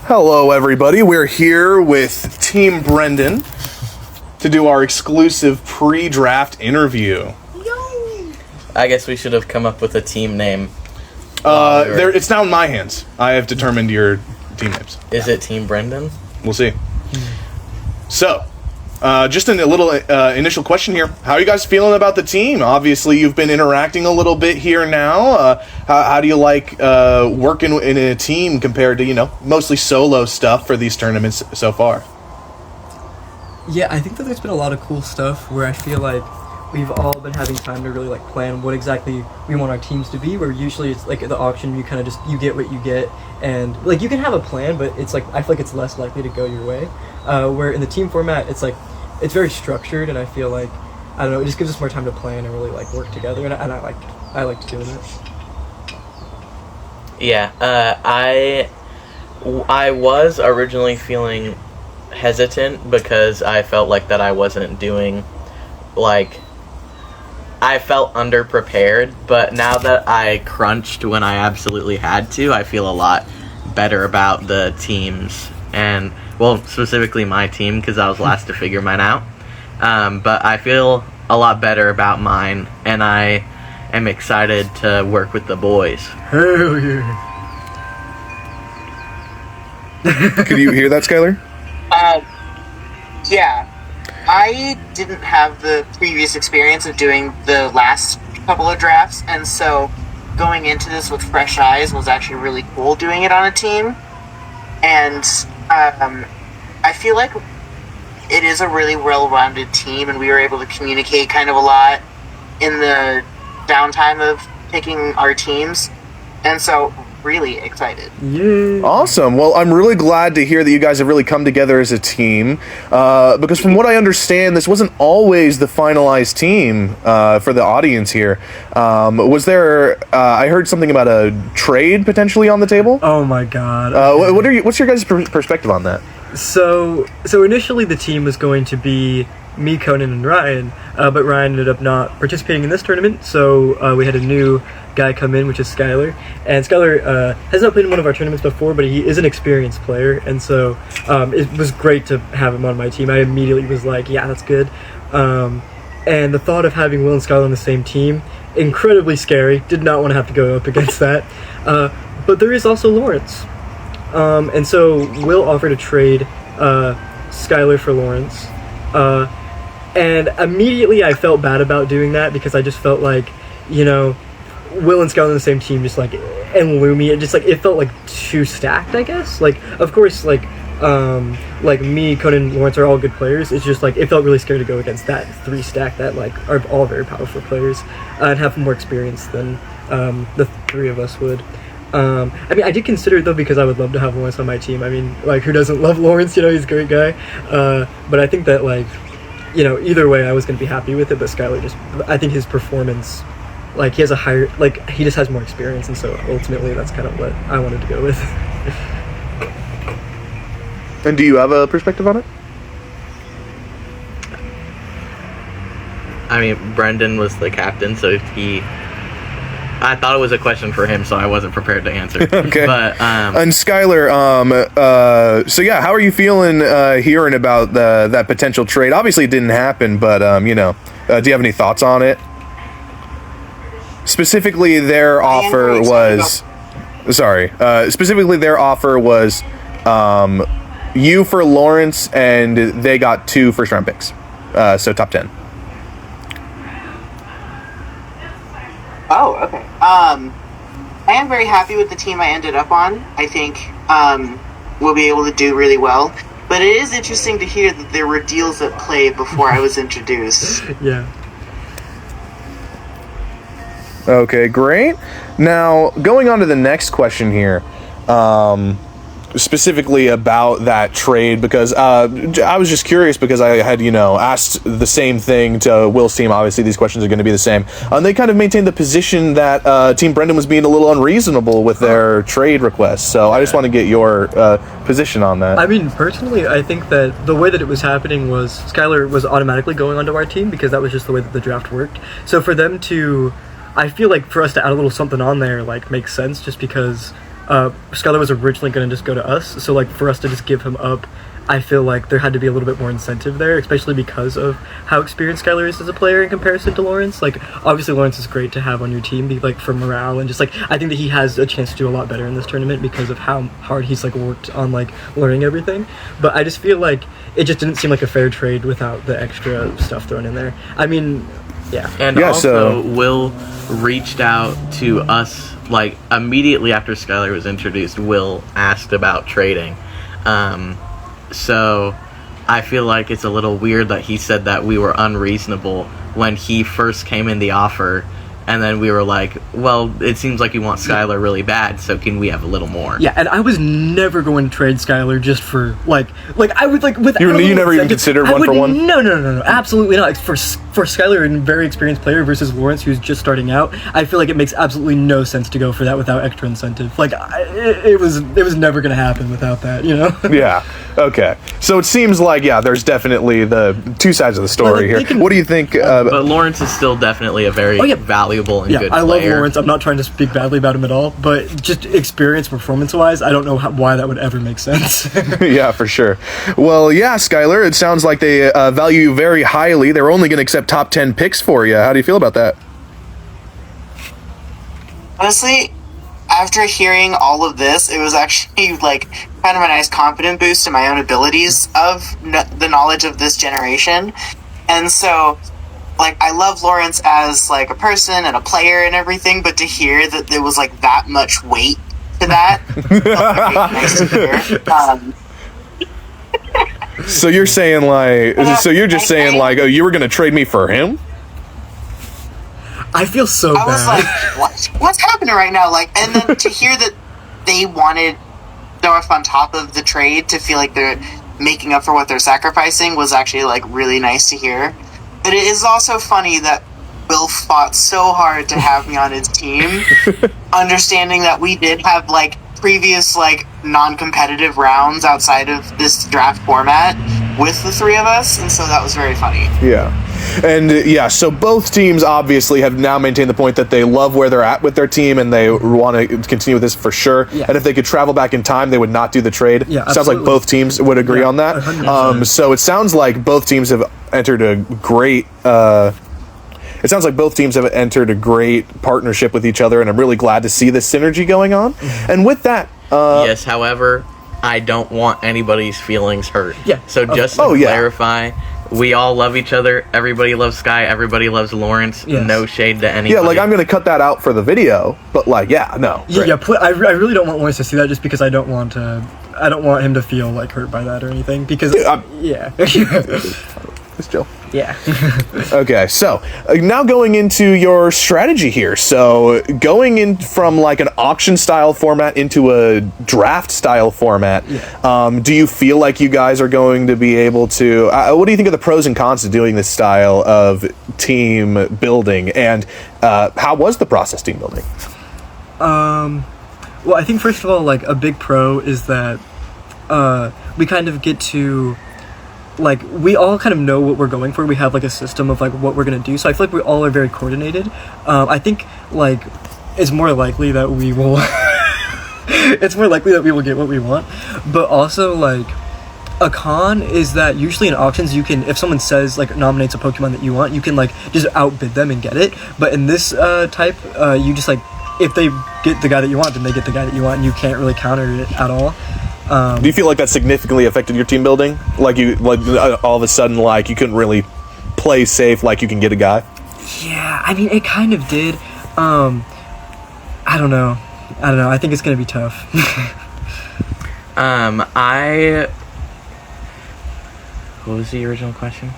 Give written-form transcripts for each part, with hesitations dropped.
Hello, everybody. We're here with Team Brendan to do our exclusive pre-draft interview. I guess we should have come up with a team name. It's now in my hands. I have determined your team names. Is it Team Brendan? We'll see. So, just a little initial question here. How are you guys feeling about the team? Obviously, you've been interacting a little bit here now. How do you like working in a team compared to, mostly solo stuff for these tournaments so far? Yeah, I think that there's been a lot of cool stuff where I feel like we've all been having time to really plan what exactly we want our teams to be, where usually it's like at the auction you kind of just you get what you get, and like you can have a plan, but it's like I feel like it's less likely to go your way, where in the team format it's like it's very structured, and I feel like I don't know, it just gives us more time to plan and really like work together, and I like doing it. Yeah, I was originally feeling hesitant because I felt like that I wasn't doing I felt underprepared, but now that I crunched when I absolutely had to, I feel a lot better about the teams, and, well, specifically my team, because I was last to figure mine out. But I feel a lot better about mine, and I am excited to work with the boys. Hell yeah. Could you hear that, Skylar? Yeah. I didn't have the previous experience of doing the last couple of drafts, and so going into this with fresh eyes was actually really cool doing it on a team. And I feel like it is a really well-rounded team, and we were able to communicate kind of a lot in the downtime of picking our teams. And so really excited. Yeah. Awesome. Well, I'm really glad to hear that you guys have really come together as a team, because from what I understand, this wasn't always the finalized team for the audience here. Was there, I heard something about a trade potentially on the table? Oh my god. What's your guys' perspective on that? So initially the team was going to be me, Conan, and Ryan, but Ryan ended up not participating in this tournament, so we had a new guy come in, which is Skylar. And Skylar has not played in one of our tournaments before, but he is an experienced player, and so it was great to have him on my team. I immediately was like, yeah, that's good. And the thought of having Will and Skylar on the same team, incredibly scary. Did not want to have to go up against that. But there is also Lawrence. And so Will offered to trade Skylar for Lawrence. And immediately I felt bad about doing that because I just felt like, Will and Skylar on the same team just like, and Lumi, it felt like too stacked, I guess. Like, of course, like me, Conan, and Lawrence are all good players. It's just like, it felt really scary to go against that 3-stack that like are all very powerful players and have more experience than the three of us would. I did consider it though because I would love to have Lawrence on my team. I mean, like, who doesn't love Lawrence? He's a great guy. But I think that either way, I was going to be happy with it. But Skylar I think his performance, he has a higher, he just has more experience, and so ultimately that's kind of what I wanted to go with. And do you have a perspective on it? I mean, Brendan was the captain, so I thought it was a question for him, so I wasn't prepared to answer. Okay. But and Skylar, so yeah, how are you feeling hearing about that potential trade? Obviously, it didn't happen, but do you have any thoughts on it? Specifically, their offer was you for Lawrence, and they got 2 first-round picks, so top 10. Oh, okay. I am very happy with the team I ended up on. I think we'll be able to do really well. But it is interesting to hear that there were deals at play before I was introduced. Yeah. Okay, great. Now, going on to the next question here, specifically about that trade, because I was just curious because I had, asked the same thing to Will's team. Obviously, these questions are going to be the same. And they kind of maintained the position that Team Brendan was being a little unreasonable with their trade requests. So I just want to get your position on that. I mean, personally, I think that the way that it was happening was Skylar was automatically going onto our team because that was just the way that the draft worked. So for them to, I feel like for us to add a little something on there, makes sense just because Skylar was originally going to just go to us, so like for us to just give him up, I feel like there had to be a little bit more incentive there, especially because of how experienced Skylar is as a player in comparison to Lawrence. Like, obviously Lawrence is great to have on your team, like for morale, and just like I think that he has a chance to do a lot better in this tournament because of how hard he's like worked on like learning everything. But I just feel like it just didn't seem like a fair trade without the extra stuff thrown in there. I mean, yeah. And Yeah, also, Will reached out to us, like, immediately after Skylar was introduced. Will asked about trading. So I feel like it's a little weird that he said that we were unreasonable when he first came in the offer, and then we were like, well, it seems like you want Skylar really bad, so can we have a little more? Yeah, and I was never going to trade Skylar just for like I would like with You never even considered one for one? No, absolutely not. For Skylar, a very experienced player versus Lawrence, who's just starting out, I feel like it makes absolutely no sense to go for that without extra incentive. Like it was never going to happen without that, you know? Yeah. Okay. So it seems like there's definitely the two sides of the story Well, like, here. What do you think? But Lawrence is still definitely a very valuable and Yeah, good I player. love Lawrence. I'm not trying to speak badly about him at all, but just experience performance-wise, I don't know why that would ever make sense. Yeah, for sure. Well, yeah, Skylar, it sounds like they value you very highly. They're only going to accept top 10 picks for you. How do you feel about that? Honestly, after hearing all of this, it was actually like kind of a nice confidence boost to my own abilities of the knowledge of this generation. And so, like, I love Lawrence as like a person and a player and everything, but to hear that there was like that much weight to that, felt very nice to hear. So you're saying oh, you were going to trade me for him? I feel so I was bad. like, what's happening right now? Like, and then to hear that they wanted North on top of the trade to feel like they're making up for what they're sacrificing was actually like really nice to hear. But it is also funny that Will fought so hard to have me on his team, understanding that we did have like previous like non-competitive rounds outside of this draft format with the three of us, and so that was very funny. Yeah. And so both teams obviously have now maintained the point that they love where they're at with their team and they want to continue with this for sure. Yeah. And if they could travel back in time, they would not do the trade. Yeah, sounds like absolutely. both teams would agree on that. 100%. So it sounds like both teams have entered a great partnership with each other, and I'm really glad to see this synergy going on. And with that, Yes, however, I don't want anybody's feelings hurt. Yeah. So just to Oh, yeah. clarify, we all love each other. Everybody loves Sky. Everybody loves Lawrence. Yes. No shade to anybody. yeah, like I'm going to cut that out for the video, but like, no. Yeah, I really don't want Lawrence to see that just because I don't want him to feel like hurt by that or anything because yeah. It's Jill. Yeah. Okay, so now going into your strategy here. So going in from like an auction style format into a draft style format, do you feel like you guys are going to be able to, what do you think of the pros and cons of doing this style of team building, and how was the process team building? Well, I think first of all, like a big pro is that we kind of get to, like, we all kind of know what we're going for. We have like a system of like what we're gonna do. So I feel like we all are very coordinated. I think like it's more likely that we will. It's more likely that we will get what we want, but also like a con is that usually in auctions you can, if someone says like nominates a Pokemon that you want, you can like just outbid them and get it. But in this type, you just like, if they get the guy that you want, then they get the guy that you want, and you can't really counter it at all. Do you feel like that significantly affected your team building? Like all of a sudden, like you couldn't really play safe, like you can get a guy? Yeah, I mean, it kind of did. I don't know. I think it's gonna be tough. What was the original question?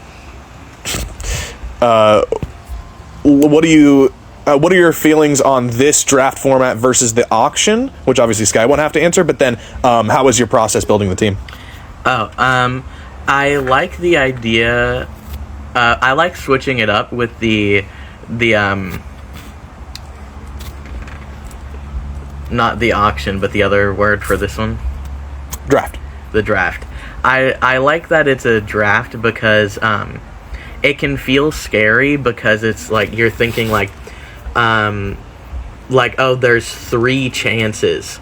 What are your feelings on this draft format versus the auction? Which obviously Sky won't have to answer, but then how was your process building the team? I like the idea. I like switching it up with the not the auction, but the other word for this one. Draft. The draft. I like that it's a draft because it can feel scary because it's like you're thinking like oh, there's 3 chances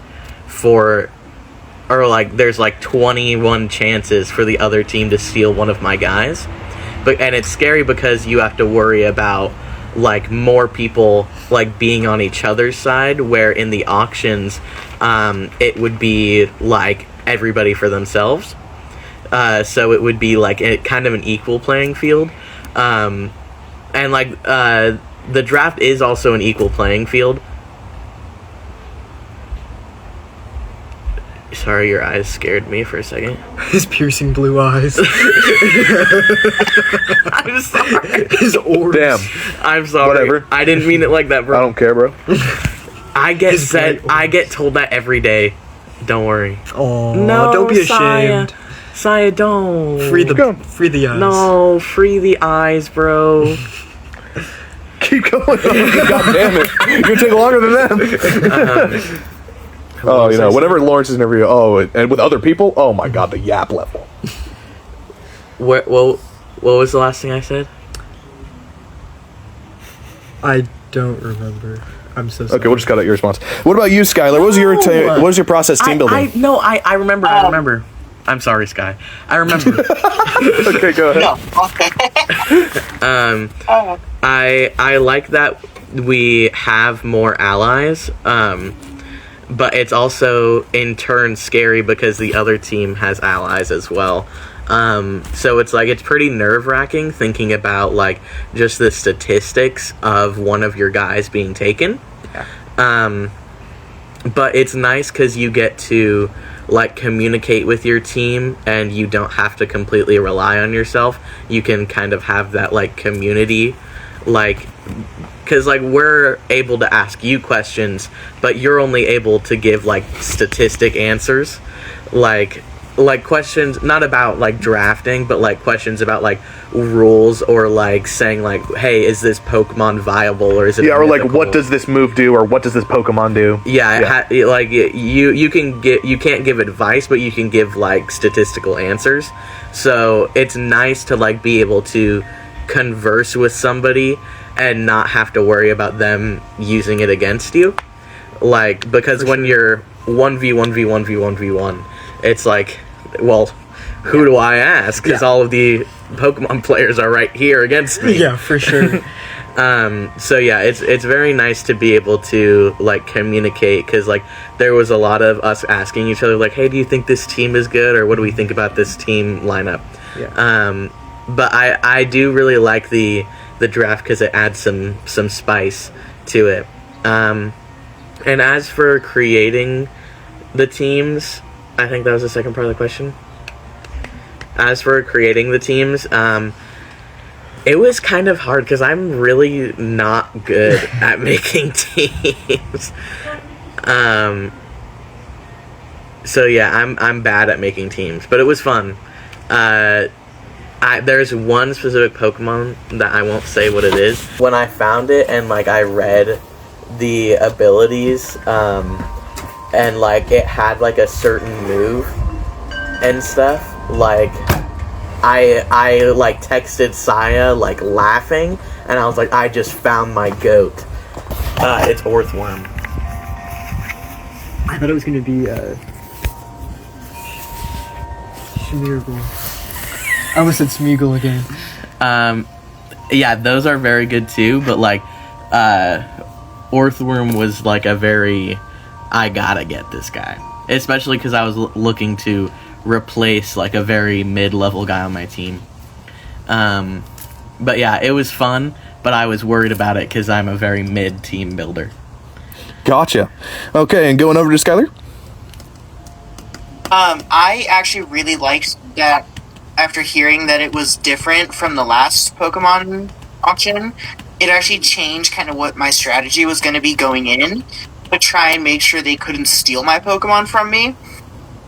there's like 21 chances for the other team to steal one of my guys. And it's scary because you have to worry about like more people like being on each other's side, where in the auctions it would be like everybody for themselves. So it would be like kind of an equal playing field. And like the draft is also an equal playing field. Sorry, your eyes scared me for a second. His piercing blue eyes. I'm sorry. His orbs. Damn. I'm sorry. Whatever. I didn't mean it like that, I bro. don't care, bro. I get His said. bright I orbs. get told that every day. Don't worry. Oh, No, don't be Saya. ashamed. Saya, don't. Free Go. the eyes. No, free the eyes, bro. Keep going. God damn it. You're going to take longer than them. Oh, you know, whatever Lawrence's interview. Oh, and with other people? Oh my God, the yap level. What was the last thing I said? I don't remember. I'm so sorry. Okay, we'll just cut out your response. What about you, Skylar? What was your process team building? I remember. I remember. I'm sorry, Sky. I remember. Okay, go ahead. No. Okay. I like that we have more allies. But it's also in turn scary because the other team has allies as well. So it's like, it's pretty nerve-wracking thinking about like just the statistics of one of your guys being taken. But it's nice because you get to like communicate with your team and you don't have to completely rely on yourself. You can kind of have that like community, like, because like we're able to ask you questions, but you're only able to give like statistic answers, like questions not about like drafting, but like questions about like rules, or like saying like, hey, is this Pokemon viable, or is it Or like, mythical? what does this move do, or what does this Pokemon do? Like you can't give advice, but you can give like statistical answers. So it's nice to like be able to converse with somebody and not have to worry about them using it against you. Like, because when you're 1v1v1v1v1, it's like, well, who do I ask? Because all of the Pokemon players are right here against me. Yeah, for sure. So yeah, it's very nice to be able to like communicate, because like there was a lot of us asking each other like, hey, do you think this team is good, or what do we think about this team lineup? Yeah. But I do really like the draft because it adds some spice to it. And as for creating the teams, I think that was the second part of the question. As for creating the teams, it was kind of hard because I'm really not good at making teams. So yeah, I'm bad at making teams, but it was fun. There's one specific Pokemon that I won't say what it is. When I found it and like I read the abilities, and like it had like a certain move and stuff, like I like texted Saya like laughing, and I was like, I just found my goat. It's Orthworm. I thought it was going to be Smeargle. I almost said Smeagol again. Yeah, those are very good too, but like Orthworm was like a very, I gotta get this guy, especially because I was looking to replace like a very mid-level guy on my team. But yeah, it was fun, but I was worried about it because I'm a very mid team builder. Gotcha. Okay, and going over to Skylar? I actually really liked that after hearing that it was different from the last Pokemon auction. It actually changed kind of what my strategy was going to be going in, to try and make sure they couldn't steal my Pokemon from me.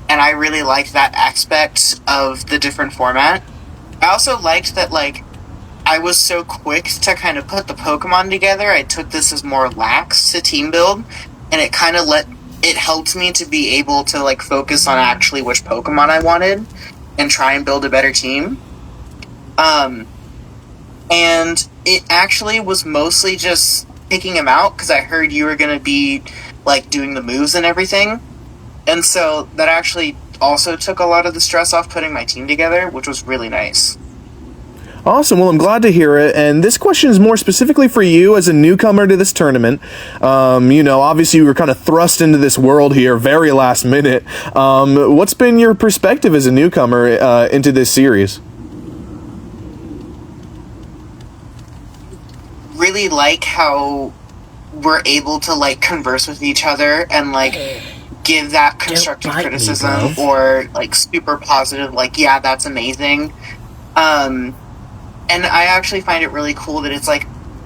And I really liked that aspect of the different format. I also liked that, like, I was so quick to kind of put the Pokemon together. I took this as more lax to team build, and it kind of helped me to be able to, like, focus on actually which Pokemon I wanted and try and build a better team. And it actually was mostly just picking them out, because I heard you were going to be, like, doing the moves and everything. And so that actually also took a lot of the stress off putting my team together, which was really nice. Awesome. Well, I'm glad to hear it. And this question is more specifically for you as a newcomer to this tournament. Obviously you were kind of thrust into this world here very last minute. What's been your perspective as a newcomer into this series? Really like how we're able to like converse with each other and like give that constructive criticism or like super positive, like, yeah, that's amazing. And I actually find it really cool that it's like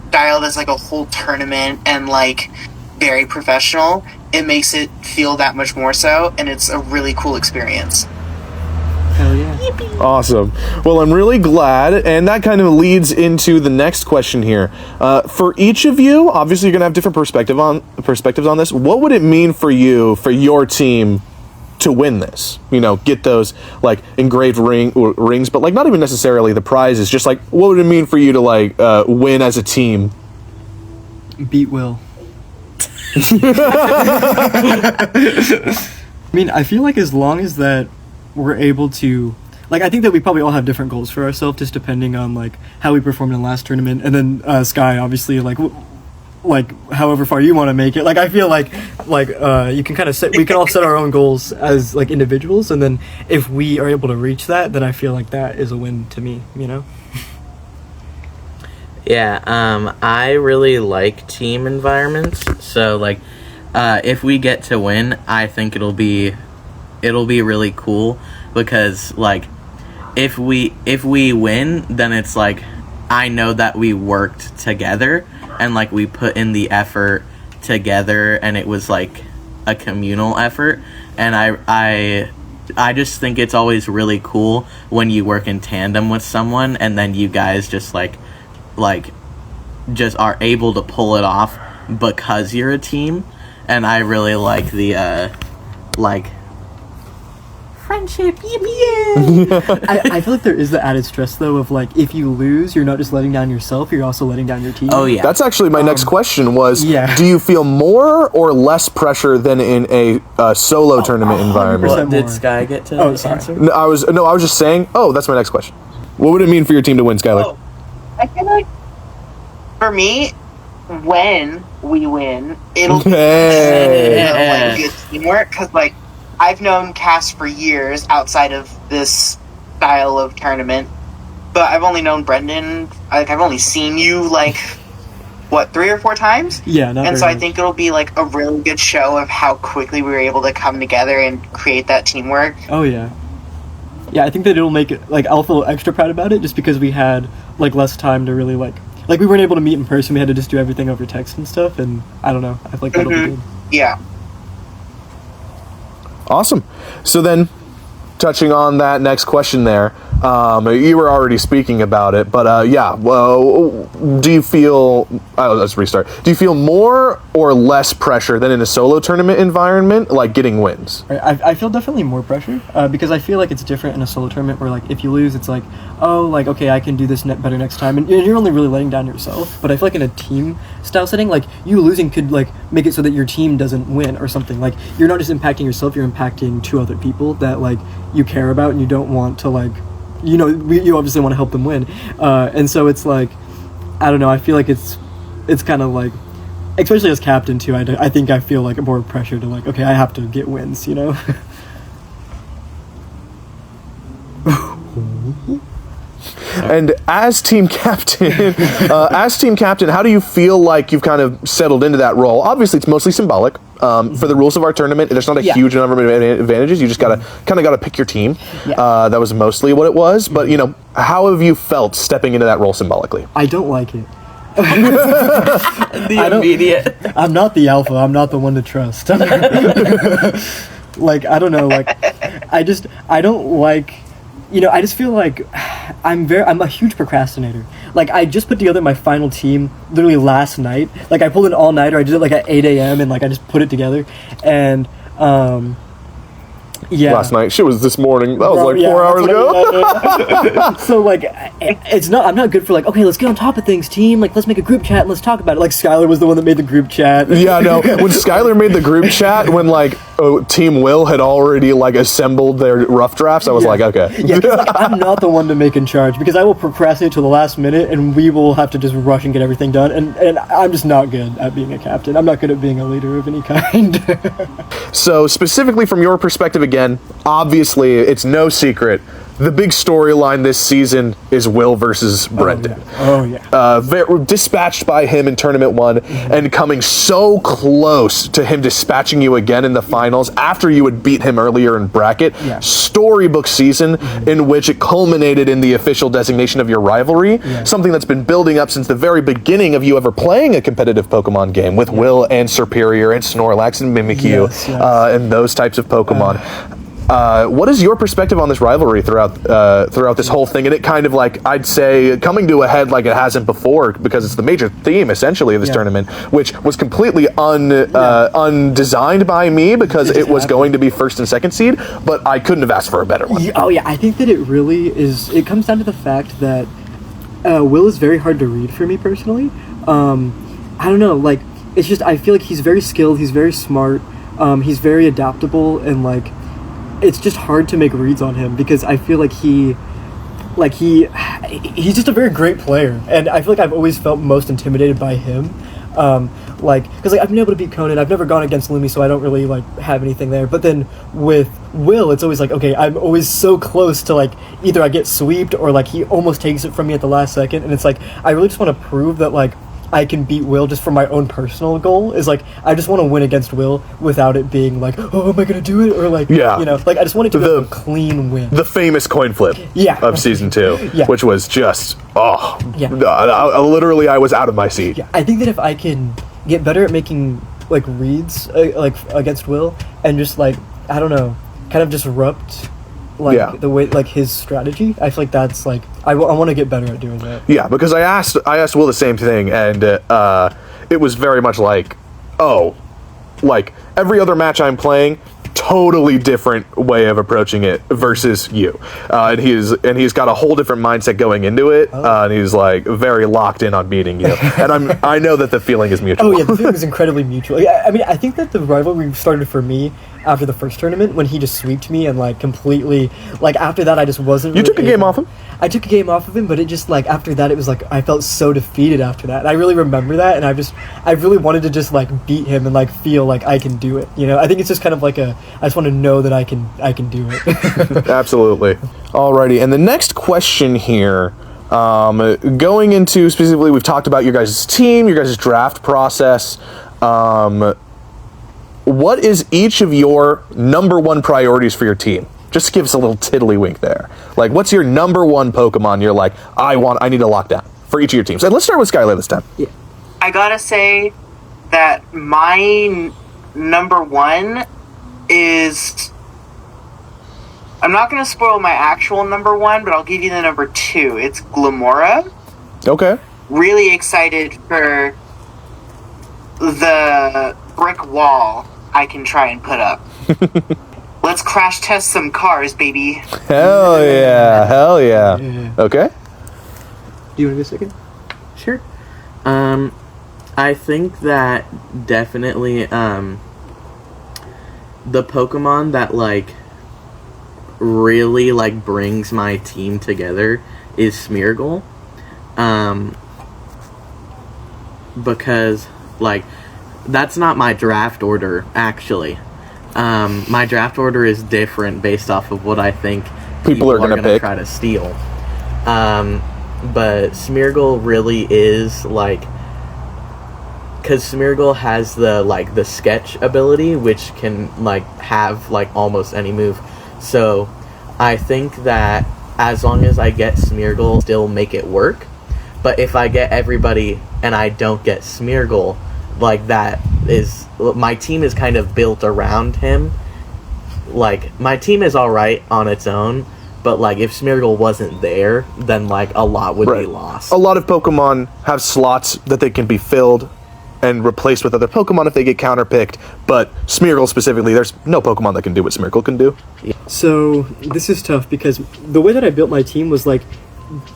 styled as like a whole tournament and like very professional. It makes it feel that much more so, and it's a really cool experience. Hell yeah. Awesome. Well, I'm really glad, and that kind of leads into the next question here. For each of you, obviously you're going to have different perspectives on this. What would it mean for you, for your team, to win this? Get those like engraved rings, but like not even necessarily the prizes. Just like, what would it mean for you to like win as a team? Beat Will. I mean, I feel like as long as that we're able to, like, I think that we probably all have different goals for ourselves, just depending on like how we performed in the last tournament, and then Sky, obviously, like however far you want to make it. Like, I feel like you can kind of we can all set our own goals as like individuals, and then if we are able to reach that, then I feel like that is a win to me. Yeah, I really like team environments. So like, if we get to win, I think it'll be really cool, because like if we win, then it's like I know that we worked together and like we put in the effort together, and it was like a communal effort. And I just think it's always really cool when you work in tandem with someone, and then you guys just like just are able to pull it off because you're a team. And I really like the friendship. I feel like there is the added stress though of like, if you lose, you're not just letting down yourself, you're also letting down your team. Oh yeah, that's actually my next question was, yeah. Do you feel more or less pressure than in a solo tournament environment? What, did Sky get to answer? No, I was just saying, that's my next question. What would it mean for your team to win, Skylar? I feel like for me, when we win, it'll be like good teamwork, because like I've known Cass for years outside of this style of tournament, but I've only known Brendan, like I've only seen you like, what, 3 or 4 times? Yeah, and so I think it'll be like a really good show of how quickly we were able to come together and create that teamwork. Oh yeah. Yeah, I think that it'll make it, like, I'll feel extra proud about it just because we had like less time to really like we weren't able to meet in person, we had to just do everything over text and stuff, and I don't know, I feel like that'll be good. Yeah. Awesome. So then, touching on that next question there, you were already speaking about it, but do you feel, let's restart. Do you feel more or less pressure than in a solo tournament environment, like getting wins? I feel definitely more pressure, because I feel like it's different in a solo tournament where like if you lose, it's like, oh, like, okay, I can do this better next time, and you're only really letting down yourself. But I feel like in a team style setting, like, you losing could like make it so that your team doesn't win or something. Like, you're not just impacting yourself, you're impacting 2 other people that like you care about, and you don't want to like, you obviously want to help them win, and so it's like, I don't know, I feel like it's kind of like, especially as captain too, I think I feel like more pressure to like, okay, I have to get wins, And as team captain, how do you feel like you've kind of settled into that role? Obviously, it's mostly symbolic. For the rules of our tournament, there's not a huge number of advantages. You just gotta pick your team. Yeah. That was mostly what it was. But how have you felt stepping into that role symbolically? I don't like it. I'm not the alpha. I'm not the one to trust. Like, I don't know. Like, I don't like. I just feel like I'm a huge procrastinator. Like, I just put together my final team literally last night. Like, I pulled an all-nighter. I did it like at 8 a.m. and like I just put it together. And yeah. Last night. Shit was this morning. That was like 4 hours ago. So like, I'm not good for like, okay, let's get on top of things, team. Like, let's make a group chat and let's talk about it. Like, Skylar was the one that made the group chat. Yeah, no. When Skylar made the group chat, when like Team Will had already like assembled their rough drafts, I was like, okay. Yeah, 'cause, like, I'm not the one to make in charge because I will procrastinate till the last minute and we will have to just rush and get everything done. And I'm just not good at being a captain. I'm not good at being a leader of any kind. So specifically from your perspective again, obviously it's no secret. The big storyline this season is Will versus Brendan. Oh, yeah. Dispatched by him in Tournament 1 and coming so close to him dispatching you again in the finals after you had beat him earlier in bracket. Yeah. Storybook season in which it culminated in the official designation of your rivalry. Something that's been building up since the very beginning of you ever playing a competitive Pokemon game with Will and Serperior and Snorlax and Mimikyu and those types of Pokemon. What is your perspective on this rivalry throughout this whole thing? And it kind of like, I'd say, coming to a head like it hasn't before, because it's the major theme essentially of this tournament, which was completely undesigned by me because it was going to be first and second seed, but I couldn't have asked for a better one. Oh yeah, I think that it really is. It comes down to the fact that Will is very hard to read for me personally. I don't know, like it's just I feel like he's very skilled, he's very smart, he's very adaptable, and like it's just hard to make reads on him because I feel like he's just a very great player, and I feel like I've always felt most intimidated by him. Because I've been able to beat Conan, I've never gone against Lumi, so I don't really like have anything there. But then with Will, it's always like, okay, I'm always so close to like either I get sweeped or like he almost takes it from me at the last second, and it's like I really just want to prove that like I can beat Will just for my own personal goal. Is like I just want to win against Will without it being like, oh, am I gonna do it, or like, like I just want it to be a clean win. The famous coin flip of season 2, which was just I was out of my seat. Yeah, I think that if I can get better at making like reads like against Will and just like I don't know, kind of disrupt like the way like his strategy, I feel like that's like I want to get better at doing that. Yeah, because I asked Will the same thing, and it was very much like, like every other match I'm playing, totally different way of approaching it versus you, and he's got a whole different mindset going into it, and he's like very locked in on beating you, and I know that the feeling is mutual. Oh yeah, the feeling is incredibly mutual. I mean, I think that the rivalry started for me after the first tournament when he just sweeped me and like completely like after that I just wasn't. You took a game off him. I took a game off of him, but it just like after that it was like I felt so defeated after that. And I really remember that, and I really wanted to just like beat him and like feel like I can do it. You know, I think it's just kind of like I just want to know that I can do it. Absolutely. Alrighty, and the next question here. Going into specifically, we've talked about your guys' team, your guys' draft process. What is each of your number one priorities for your team? Just give us a little tiddlywink there. Like, what's your number one Pokemon you're like, I need to lock down for each of your teams? And let's start with Skylar this time. Yeah. I gotta say that my number one is... I'm not gonna spoil my actual number one, but I'll give you the number two. It's Glimmora. Okay. Really excited for the brick wall I can try and put up. Let's crash test some cars, baby. Hell yeah. Okay. Do you want to go second? Sure. I think that definitely the Pokemon that like really like brings my team together is Smeargle. Because like that's not my draft order actually. My draft order is different based off of what I think people are gonna pick. Try to steal. But Smeargle really is like, because Smeargle has the sketch ability, which can like have like almost any move. So I think that as long as I get Smeargle, still make it work. But if I get everybody and I don't get Smeargle, like that is, my team is kind of built around him. Like, my team is alright on its own, but like if Smeargle wasn't there, then like a lot would be lost. A lot of Pokemon have slots that they can be filled and replaced with other Pokemon if they get counterpicked, but Smeargle specifically, there's no Pokemon that can do what Smeargle can do. So this is tough because the way that I built my team was like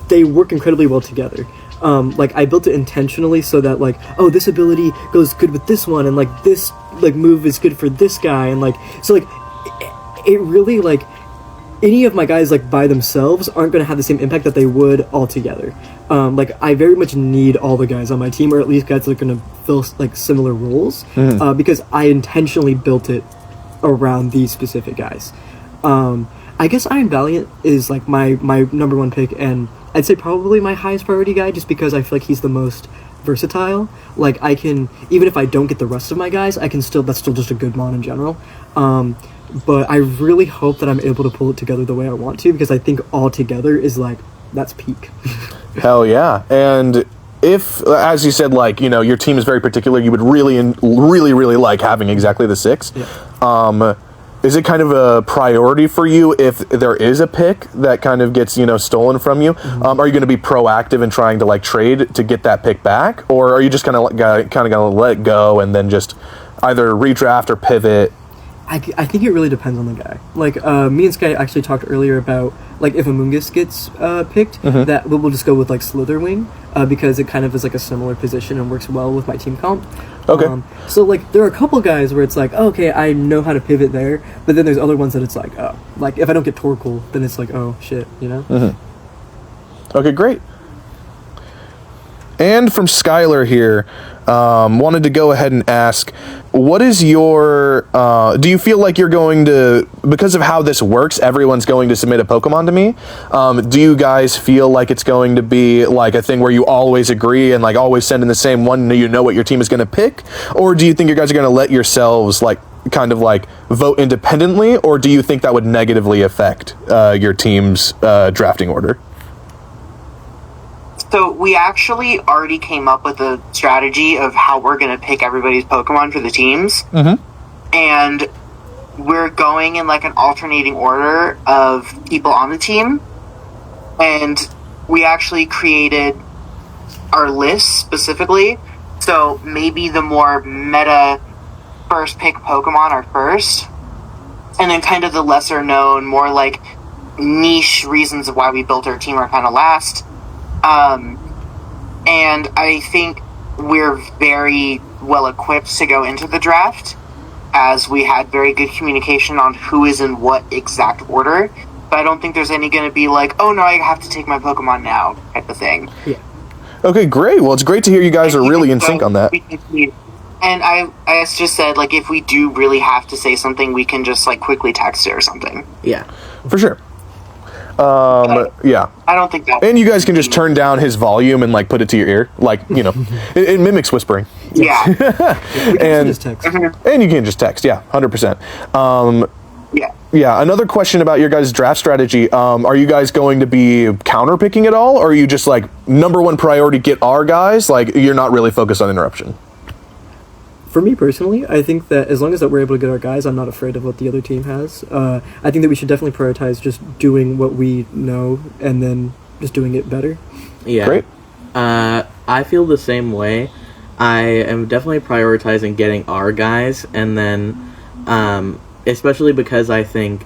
they work incredibly well together. like I built it intentionally so that like, oh, this ability goes good with this one, and like this like move is good for this guy, and like so like it really like any of my guys like by themselves aren't going to have the same impact that they would all together. Like I very much need all the guys on my team, or at least guys that are going to fill like similar roles, because I intentionally built it around these specific guys. I guess Iron Valiant is like my number one pick, and I'd say probably my highest priority guy, just because I feel like he's the most versatile. Like I can, even if I don't get the rest of my guys, I can still, that's still just a good mon in general. But I really hope that I'm able to pull it together the way I want to, because I think all together is like, that's peak. Hell yeah. And if, as you said, like, you know, your team is very particular, you would really like having exactly the 6. Yeah. Is it kind of a priority for you if there is a pick that kind of gets, you know, stolen from you? Are you going to be proactive in trying to like trade to get that pick back, or are you just going to let it go and then just either redraft or pivot? I think it really depends on the guy. Like, me and Sky actually talked earlier about, like, if Amoonguss gets picked, that we'll just go with, like, Slitherwing, because it kind of is, like, a similar position and works well with my team comp. Okay. So, like, there are a couple guys where it's like, oh, okay, I know how to pivot there, but then there's other ones that it's like, oh. Like, if I don't get Torkoal, then it's like, oh, shit, you know? Okay, great. And from Skylar here, wanted to go ahead and ask, what is your, do you feel like you're going to, because of how this works, everyone's going to submit a Pokemon to me? Do you guys feel like it's going to be like a thing where you always agree and like always send in the same one, you know what your team is going to pick? Or do you think you guys are going to let yourselves like kind of like vote independently? Or do you think that would negatively affect your team's drafting order? So we actually already came up with a strategy of how we're going to pick everybody's Pokemon for the teams. And we're going in like an alternating order of people on the team. And we actually created our list specifically. So maybe the more meta first pick Pokemon are first. And then kind of the lesser known, more like niche reasons of why we built our team are kind of last. And I think we're very well equipped to go into the draft, as we had very good communication on who is in what exact order. But I don't think there's any going to be like, oh no, I have to take my Pokemon now type of thing. Yeah. Okay, great. Well, it's great to hear you guys are really in sync on that. And I just said, like, if we do really have to say something, we can just like quickly text it or something. Yeah. For sure. Yeah. I don't think that. And you guys can just turn down his volume and like put it to your ear, like, you know, it mimics whispering. Yeah. And just text. And you can just text. Yeah, 100%. Yeah. Yeah. Another question about your guys' draft strategy. Are you guys going to be counter picking at all, or are you just like number one priority get our guys? Like you're not really focused on interruption. For me personally, I think that as long as that we're able to get our guys, I'm not afraid of what the other team has. I think that we should definitely prioritize just doing what we know and then just doing it better. Yeah. Great. I feel the same way. I am definitely prioritizing getting our guys, and then, especially because I think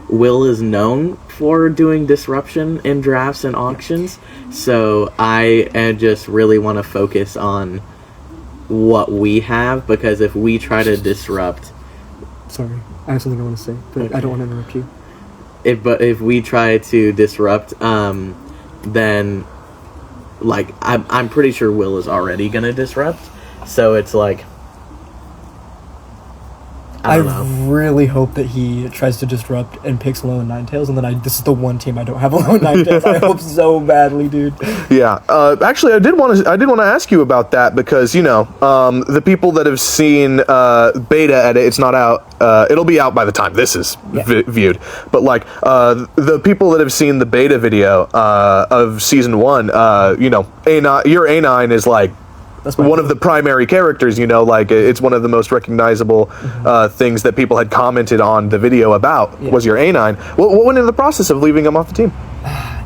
Will is known for doing disruption in drafts and auctions, so I just really want to focus on what we have, because if we try to disrupt, Sorry, I have something I want to say, but Okay. I don't want to interrupt you. if we try to disrupt, then like I'm pretty sure Will is already gonna disrupt, so it's like I don't know. really hope that he tries to disrupt and picks Alolan Ninetales, and then this is the one team I don't have Alolan Ninetales. I hope so badly, dude. Yeah. Actually, I did want to ask you about that, because you know the people that have seen beta edit, it's not out. It'll be out by the time this is viewed. But like the people that have seen the beta video of season 1, you know, A9, your A9 is like That's one of the primary characters, you know, like it's one of the most recognizable things that people had commented on the video about was your A9. What went into the process of leaving him off the team?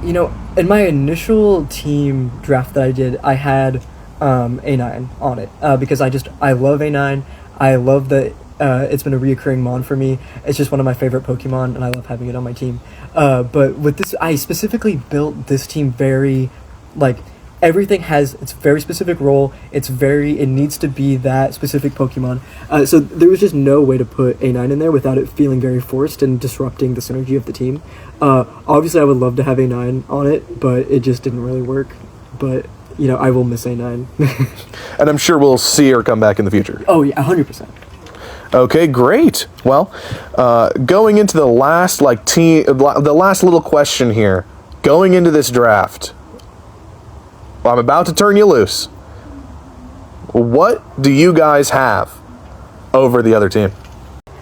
You know, in my initial team draft that I did, I had A9 on it because I love A9. I love that it's been a reoccurring mon for me. It's just one of my favorite Pokemon, and I love having it on my team. But with this, I specifically built this team very, like, everything has its very specific role. It needs to be that specific Pokemon. So there was just no way to put A9 in there without it feeling very forced and disrupting the synergy of the team. Obviously, I would love to have A9 on it, but it just didn't really work. But I will miss A9. And I'm sure we'll see her come back in the future. Oh yeah, 100%. Okay, great. Well, going into the last the last little question here. Going into this draft, I'm about to turn you loose. What do you guys have over the other team?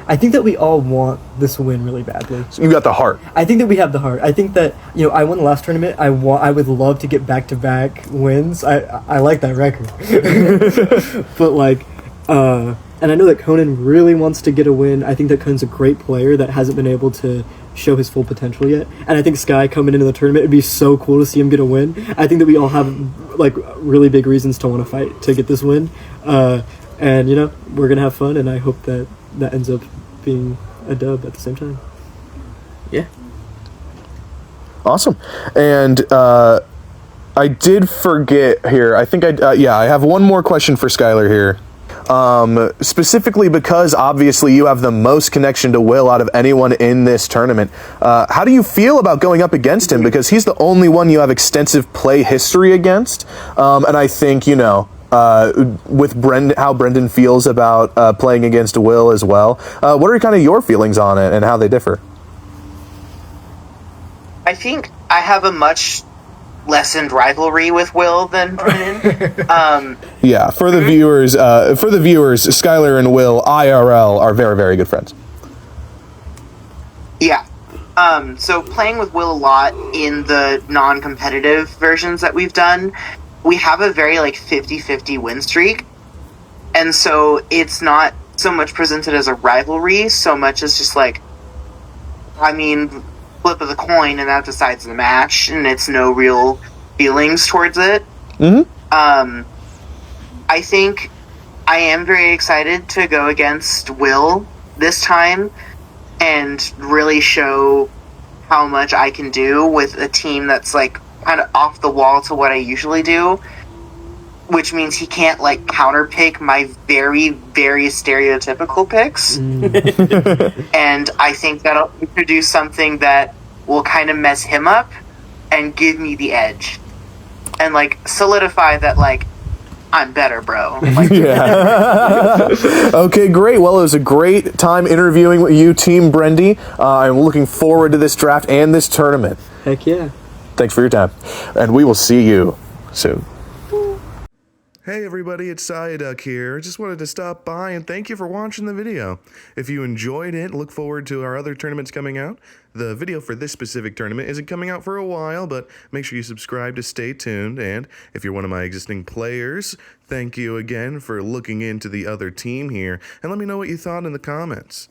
I think that we all want this win really badly. You got the heart. I think that we have the heart. I think that I won the last tournament. I would love to get back-to-back wins. I like that record. But and I know that Conan really wants to get a win. I think that Conan's a great player that hasn't been able to show his full potential yet. And I think Sky coming into the tournament, it'd be so cool to see him get a win. I think that we all have really big reasons to want to fight to get this win. And we're gonna have fun, and I hope that ends up being a dub at the same time. Yeah. Awesome. And I did forget here. I think I have one more question for Skylar here. Specifically because obviously you have the most connection to Will out of anyone in this tournament. How do you feel about going up against him? Because he's the only one you have extensive play history against. And I think, with how Brendan feels about playing against Will as well. What are kind of your feelings on it and how they differ? I think I have a much lessened rivalry with Will than Brennan. Yeah, for the viewers, Skylar and Will IRL are very, very good friends. Yeah. So playing with Will a lot in the non-competitive versions that we've done, we have a very 50-50 win streak. And so it's not so much presented as a rivalry, so much as just flip of the coin and that decides the match, and it's no real feelings towards it. Mm-hmm. I think I am very excited to go against Will this time and really show how much I can do with a team that's kind of off the wall to what I usually do, which means he can't counterpick my very, very stereotypical picks. And I think that'll introduce something that will kind of mess him up and give me the edge and solidify that I'm better, bro. Yeah. Okay, great. Well, it was a great time interviewing with you, Team Brendy. I'm looking forward to this draft and this tournament. Heck yeah. Thanks for your time, and we will see you soon. Hey everybody, it's Psyduck here. Just wanted to stop by and thank you for watching the video. If you enjoyed it, look forward to our other tournaments coming out. The video for this specific tournament isn't coming out for a while, but make sure you subscribe to stay tuned. And if you're one of my existing players, thank you again for looking into the other team here, and let me know what you thought in the comments.